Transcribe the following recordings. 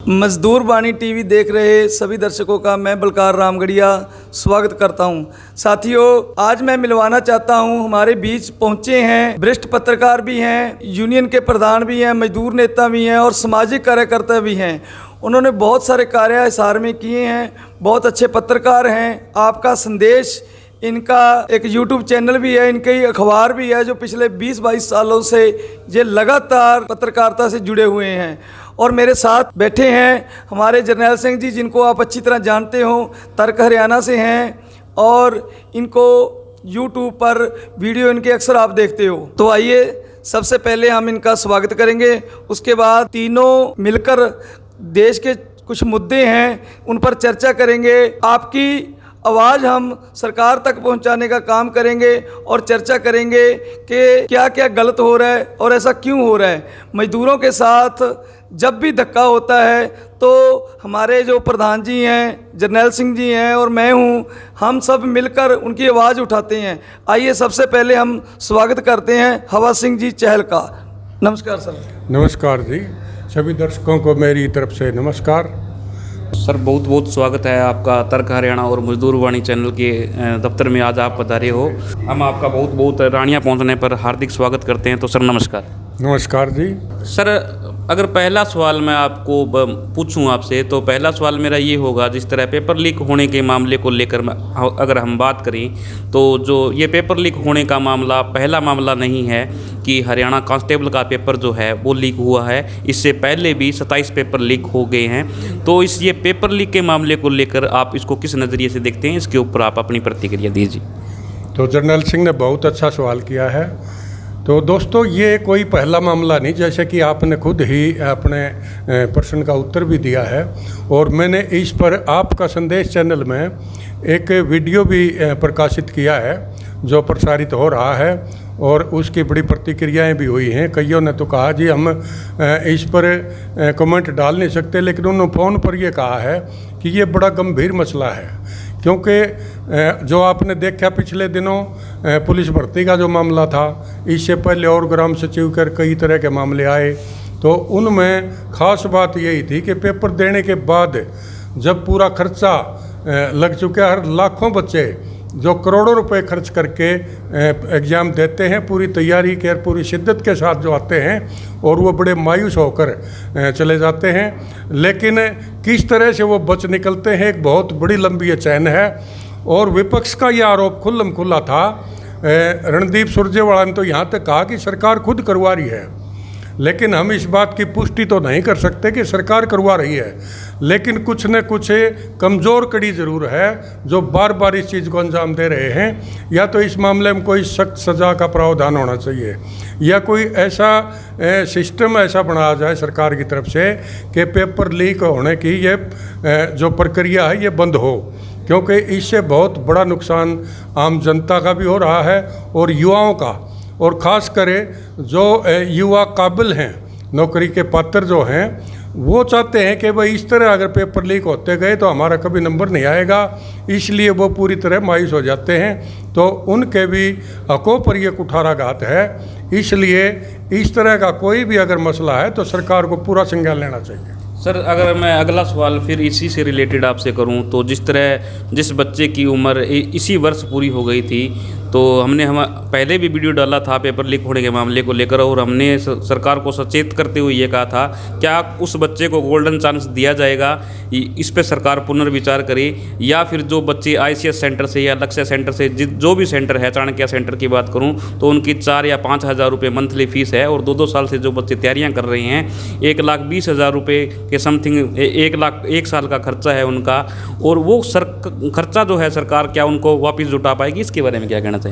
मजदूर वाणी टीवी देख रहे सभी दर्शकों का मैं बलकार रामगढ़िया स्वागत करता हूं। साथियों, आज मैं मिलवाना चाहता हूं, हमारे बीच पहुंचे हैं वरिष्ठ पत्रकार भी हैं, यूनियन के प्रधान भी हैं, मजदूर नेता भी हैं और सामाजिक कार्यकर्ता भी हैं। उन्होंने बहुत सारे कार्य हिसार में किए हैं, बहुत अच्छे पत्रकार हैं। आपका संदेश, इनका एक यूट्यूब चैनल भी है, इनके अखबार भी है जो पिछले 20-22 सालों से ये लगातार पत्रकारिता से जुड़े हुए हैं। और मेरे साथ बैठे हैं हमारे जरनैल सिंह जी, जिनको आप अच्छी तरह जानते हो, तर्क हरियाणा से हैं और इनको यूट्यूब पर वीडियो इनके अक्सर आप देखते हो। तो आइए सबसे पहले हम इनका स्वागत करेंगे, उसके बाद तीनों मिलकर देश के कुछ मुद्दे हैं उन पर चर्चा करेंगे। आपकी आवाज़ हम सरकार तक पहुंचाने का काम करेंगे और चर्चा करेंगे कि क्या क्या गलत हो रहा है और ऐसा क्यों हो रहा है। मजदूरों के साथ जब भी धक्का होता है तो हमारे जो प्रधान जी हैं, जरनैल सिंह जी हैं और मैं हूं, हम सब मिलकर उनकी आवाज़ उठाते हैं। आइए सबसे पहले हम स्वागत करते हैं हवा सिंह जी चहल का। नमस्कार सर। नमस्कार जी, सभी दर्शकों को मेरी तरफ से नमस्कार। सर बहुत बहुत स्वागत है आपका तर्क हरियाणा और मजदूर वाणी चैनल के दफ्तर में आज आप पधारे हो। हम आपका बहुत बहुत रानिया पहुंचने पर हार्दिक स्वागत करते हैं। तो सर नमस्कार। नमस्कार जी। सर अगर पहला सवाल मैं आपको पूछूं आपसे, तो पहला सवाल मेरा ये होगा, जिस तरह पेपर लीक होने के मामले को लेकर अगर हम बात करें तो जो ये पेपर लीक होने का मामला पहला मामला नहीं है कि हरियाणा कांस्टेबल का पेपर जो है वो लीक हुआ है। इससे पहले भी 27 पेपर लीक हो गए हैं। तो ये पेपर लीक के मामले को लेकर आप इसको किस नज़रिए से देखते हैं, इसके ऊपर आप अपनी प्रतिक्रिया दीजिए। तो जरनैल सिंह ने बहुत अच्छा सवाल किया है। तो दोस्तों, ये कोई पहला मामला नहीं, जैसे कि आपने खुद ही अपने प्रश्न का उत्तर भी दिया है और मैंने इस पर आपका संदेश चैनल में एक वीडियो भी प्रकाशित किया है जो प्रसारित हो रहा है और उसकी बड़ी प्रतिक्रियाएं भी हुई हैं। कईयों ने तो कहा जी हम इस पर कमेंट डाल नहीं सकते, लेकिन उन्होंने फ़ोन पर यह कहा है कि ये बड़ा गंभीर मसला है, क्योंकि जो आपने देखा पिछले दिनों पुलिस भर्ती का जो मामला था, इससे पहले और ग्राम सचिव कर कई तरह के मामले आए। तो उनमें ख़ास बात यही थी कि पेपर देने के बाद जब पूरा खर्चा लग चुका है, हर लाखों बच्चे जो करोड़ों रुपए खर्च करके एग्ज़ाम देते हैं, पूरी तैयारी के पूरी शिद्दत के साथ जो आते हैं और वो बड़े मायूस होकर चले जाते हैं, लेकिन किस तरह से वो बच निकलते हैं एक बहुत बड़ी लंबी चैन है। और विपक्ष का ये आरोप खुल्लम खुल्ला था। रणदीप सुरजेवाला ने तो यहाँ तक कहा कि सरकार खुद करवा रही है, लेकिन हम इस बात की पुष्टि तो नहीं कर सकते कि सरकार करवा रही है, लेकिन कुछ न कुछ कमज़ोर कड़ी ज़रूर है जो बार बार इस चीज़ को अंजाम दे रहे हैं। या तो इस मामले में कोई सख्त सज़ा का प्रावधान होना चाहिए या कोई ऐसा सिस्टम ऐसा बनाया जाए सरकार की तरफ से कि पेपर लीक होने की ये जो प्रक्रिया है ये बंद हो, क्योंकि इससे बहुत बड़ा नुकसान आम जनता का भी हो रहा है और युवाओं का, और ख़ास करें जो युवा काबिल हैं, नौकरी के पात्र जो हैं, वो चाहते हैं कि भाई इस तरह अगर पेपर लीक होते गए तो हमारा कभी नंबर नहीं आएगा, इसलिए वो पूरी तरह मायूस हो जाते हैं। तो उनके भी हकों पर यह कुठाराघात है। इसलिए इस तरह का कोई भी अगर मसला है तो सरकार को पूरा संज्ञान लेना चाहिए। सर अगर मैं अगला सवाल फिर इसी से रिलेटेड आपसे करूं, तो जिस बच्चे की उम्र इसी वर्ष पूरी हो गई थी, तो हमने पहले भी वीडियो डाला था पेपर लीक होने के मामले को लेकर और हमने सरकार को सचेत करते हुए ये कहा था क्या उस बच्चे को गोल्डन चांस दिया जाएगा, इस पे सरकार पुनर्विचार करे, या फिर जो बच्चे ICS सेंटर से या लक्ष्य सेंटर से जो भी सेंटर है, चाणक्य सेंटर की बात करूं तो उनकी 4 या 5 हज़ार रुपये मंथली फ़ीस है और 2-2 साल से जो बच्चे तैयारियां कर रहे हैं 1,20,000 रुपये के समथिंग 1 साल का खर्चा है उनका, और वो खर्चा जो है सरकार क्या उनको वापस जुटा पाएगी, इसके बारे में क्या कहना चाहिए?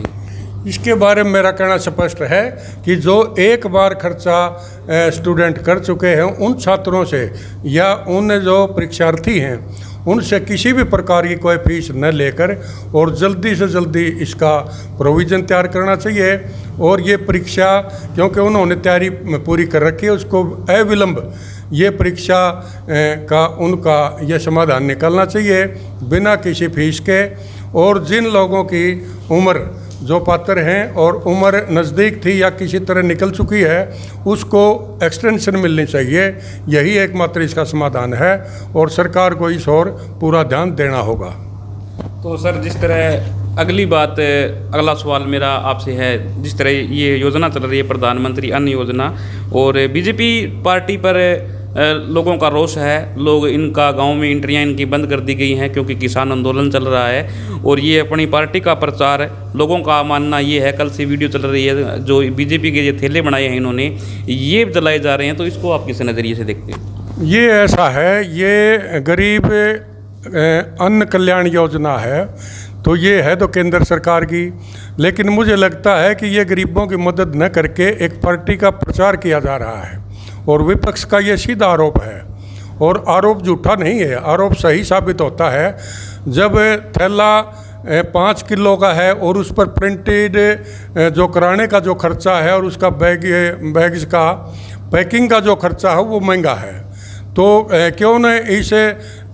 इसके बारे में मेरा कहना स्पष्ट है कि जो एक बार खर्चा स्टूडेंट कर चुके हैं उन छात्रों से या उन जो परीक्षार्थी हैं उनसे किसी भी प्रकार की कोई फीस न लेकर और जल्दी से जल्दी इसका प्रोविज़न तैयार करना चाहिए। और ये परीक्षा, क्योंकि उन्होंने तैयारी पूरी कर रखी है, उसको अविलंब ये परीक्षा का उनका यह समाधान निकलना चाहिए बिना किसी फीस के। और जिन लोगों की उम्र जो पात्र हैं और उम्र नज़दीक थी या किसी तरह निकल चुकी है उसको एक्सटेंशन मिलनी चाहिए। यही एकमात्र इसका समाधान है और सरकार को इस ओर पूरा ध्यान देना होगा। तो सर, जिस तरह अगला सवाल मेरा आपसे है, जिस तरह ये योजना चल रही है प्रधानमंत्री अन्न योजना, और बीजेपी पार्टी पर लोगों का रोष है, लोग इनका गांव में एंट्रियां इनकी बंद कर दी गई हैं क्योंकि किसान आंदोलन चल रहा है और ये अपनी पार्टी का प्रचार, लोगों का मानना ये है, कल से वीडियो चल रही है, जो बीजेपी के ये थैले बनाए हैं इन्होंने, ये जलाए जा रहे हैं, तो इसको आप किस नज़रिए से देखते हैं? ये ऐसा है, ये गरीब अन्न कल्याण योजना है, तो ये है तो केंद्र सरकार की, लेकिन मुझे लगता है कि ये गरीबों की मदद न करके एक पार्टी का प्रचार किया जा रहा है और विपक्ष का ये सीधा आरोप है। और आरोप झूठा नहीं है, आरोप सही साबित होता है जब थैला 5 किलो का है और उस पर प्रिंटेड जो कराने का जो खर्चा है और उसका बैग्स का पैकिंग का जो खर्चा है वो महंगा है, तो क्यों न इसे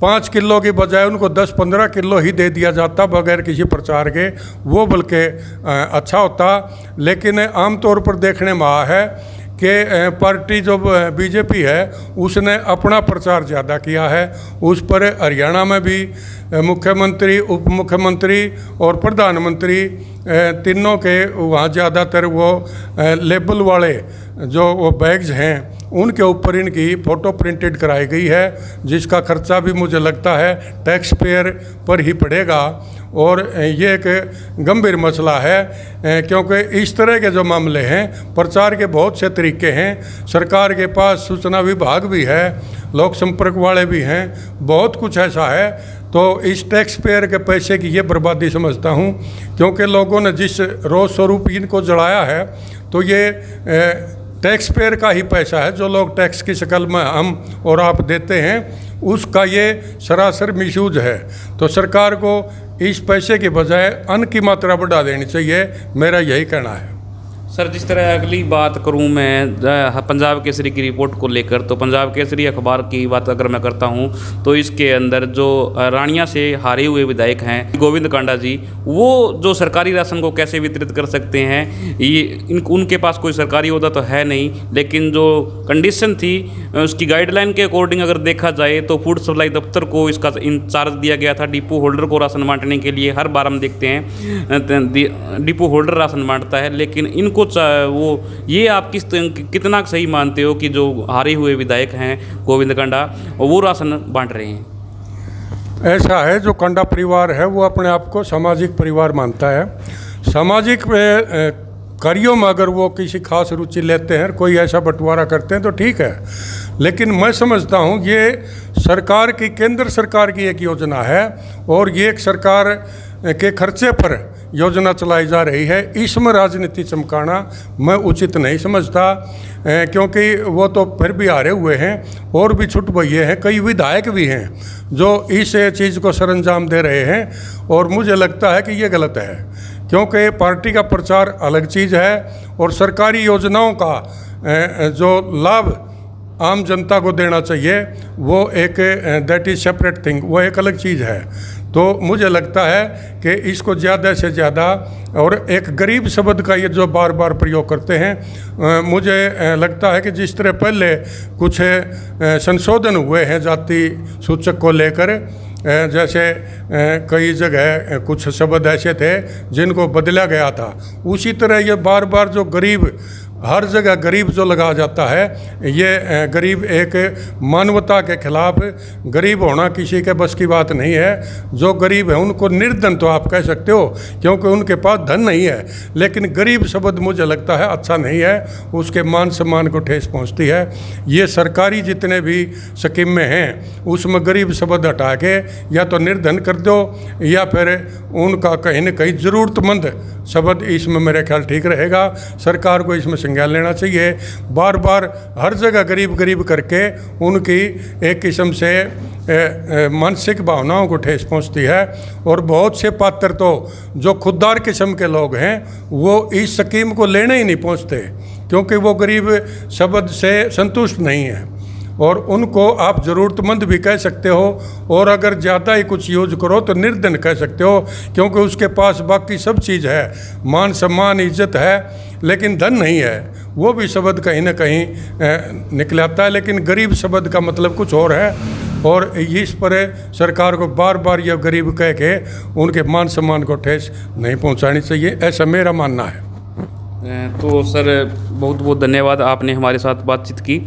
5 किलो की बजाय उनको 10-15 किलो ही दे दिया जाता बगैर किसी प्रचार के, वो बल्कि अच्छा होता। लेकिन आमतौर पर देखने में आया है कि पार्टी जो बीजेपी है उसने अपना प्रचार ज़्यादा किया है। उस पर हरियाणा में भी मुख्यमंत्री, उप मुख्यमंत्री और प्रधानमंत्री तीनों के वहाँ ज़्यादातर वो लेबल वाले जो वो बैग्स हैं उनके ऊपर इनकी फ़ोटो प्रिंटेड कराई गई है, जिसका खर्चा भी मुझे लगता है टैक्स पेयर पर ही पड़ेगा। और ये एक गंभीर मसला है क्योंकि इस तरह के जो मामले हैं, प्रचार के बहुत से तरीके हैं, सरकार के पास सूचना विभाग भी है, लोक संपर्क वाले भी हैं, बहुत कुछ ऐसा है। तो इस टैक्स पेयर के पैसे की ये बर्बादी समझता हूँ, क्योंकि लोगों ने जिस रोज़ स्वरूप इनको जलाया है तो ये टैक्स पेयर का ही पैसा है, जो लोग टैक्स की शक्ल में हम और आप देते हैं, उसका ये सरासर मिसयूज है। तो सरकार को इस पैसे के बजाय अन्न की मात्रा बढ़ा देनी चाहिए, मेरा यही कहना है। सर, जिस तरह अगली बात करूं मैं पंजाब केसरी की रिपोर्ट को लेकर, तो पंजाब केसरी अखबार की बात अगर मैं करता हूं तो इसके अंदर जो रानिया से हारे हुए विधायक हैं गोविंद कांडा जी, वो जो सरकारी राशन को कैसे वितरित कर सकते हैं, ये उनके पास कोई सरकारी ओहदा तो है नहीं, लेकिन जो कंडीशन थी उसकी गाइडलाइन के अकॉर्डिंग अगर देखा जाए तो फूड सप्लाई दफ्तर को इसका इंचार्ज दिया गया था डिपो होल्डर को राशन बांटने के लिए। हर बार हम देखते हैं डिपो होल्डर राशन बांटता है, लेकिन इनको वो ये आप कितना सही मानते हो कि जो हारे हुए विधायक हैं गोविंद कांडा वो राशन बांट रहे हैं? ऐसा है, जो कांडा परिवार है वो अपने आप को सामाजिक परिवार मानता है। सामाजिक कार्यों में अगर वो किसी खास रुचि लेते हैं, कोई ऐसा बंटवारा करते हैं तो ठीक है, लेकिन मैं समझता हूँ ये सरकार की, केंद्र सरकार की एक योजना है और ये एक सरकार के खर्चे पर योजना चलाई जा रही है। इसमें राजनीति चमकाना मैं उचित नहीं समझता, क्योंकि वो तो फिर भी हारे हुए हैं और भी छुट भइए हैं, कई विधायक भी हैं जो इस चीज़ को सरंजाम दे रहे हैं और मुझे लगता है कि ये गलत है, क्योंकि पार्टी का प्रचार अलग चीज़ है और सरकारी योजनाओं का जो लाभ आम जनता को देना चाहिए वो एक दैट इज़ सेपरेट थिंग, वो एक अलग चीज़ है। तो मुझे लगता है कि इसको ज़्यादा से ज़्यादा, और एक गरीब शब्द का ये जो बार बार प्रयोग करते हैं, मुझे लगता है कि जिस तरह पहले कुछ संशोधन हुए हैं जाति सूचक को लेकर, जैसे कई जगह कुछ शब्द ऐसे थे जिनको बदला गया था, उसी तरह ये बार बार जो गरीब, हर जगह गरीब जो लगा जाता है, ये गरीब एक मानवता के खिलाफ, गरीब होना किसी के बस की बात नहीं है। जो गरीब है उनको निर्धन तो आप कह सकते हो क्योंकि उनके पास धन नहीं है, लेकिन गरीब शब्द मुझे लगता है अच्छा नहीं है, उसके मान सम्मान को ठेस पहुंचती है। ये सरकारी जितने भी स्कीमें हैं उसमें गरीब शब्द हटा के या तो निर्धन कर दो या फिर उनका कहीं न कहीं ज़रूरतमंद शब्द, इसमें मेरे ख्याल ठीक रहेगा। सरकार को इसमें संज्ञान लेना चाहिए। बार बार हर जगह गरीब गरीब करके उनकी एक किस्म से मानसिक भावनाओं को ठेस पहुंचती है और बहुत से पात्र तो जो खुददार किस्म के लोग हैं वो इस स्कीम को लेने ही नहीं पहुंचते क्योंकि वो गरीब शब्द से संतुष्ट नहीं है। और उनको आप ज़रूरतमंद भी कह सकते हो, और अगर ज़्यादा ही कुछ यूज करो तो निर्धन कह सकते हो, क्योंकि उसके पास बाकी सब चीज़ है, मान सम्मान इज्जत है, लेकिन धन नहीं है। वो भी शब्द कहीं ना कहीं निकलाता है, लेकिन गरीब शब्द का मतलब कुछ और है, और इस पर सरकार को बार बार यह गरीब कह के उनके मान सम्मान को ठेस नहीं पहुंचानी चाहिए, ऐसा मेरा मानना है। तो सर बहुत बहुत धन्यवाद, आपने हमारे साथ बातचीत की।